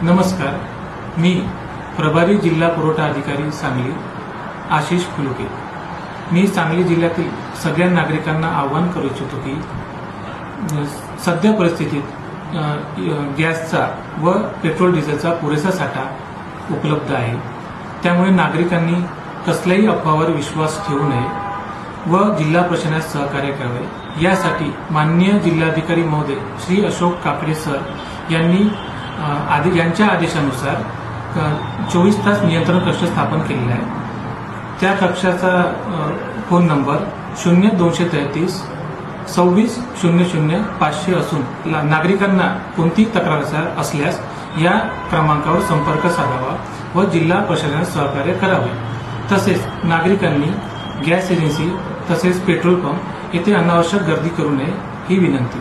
नमस्कार, मी प्रभारी जिल्हा पुरवठा अधिकारी सांगली आशिष फुलके। मी सांगली जिल्ह्यातील सगळ्या नागरिकांना आवाहन करू इच्छितो की सध्या परिस्थितीत गॅसचा व पेट्रोल डिझेलचा पुरेसा साठा उपलब्ध आहे। त्यामुळे नागरिकांनी कसल्याही अफवावर विश्वास ठेवू नये व जिल्हा प्रशासनास सहकार्य करावे। यासाठी माननीय जिल्हाधिकारी महोदय श्री अशोक काकडे सर यांनी यांच्या आदेशानुसार 24 तास नियंत्रण कक्ष स्थापन केलेला आहे। त्या कक्षाचा फोन नंबर 0233 26 00 500 असून नागरिकांना कोणतीही तक्रार असल्यास या क्रमांकावर संपर्क साधावा व जिल्हा प्रशासनास सहकार्य करावे। तसेच नागरिकांनी गॅस एजन्सी तसेच पेट्रोल पंप येथे अनावश्यक गर्दी करू नये ही विनंती।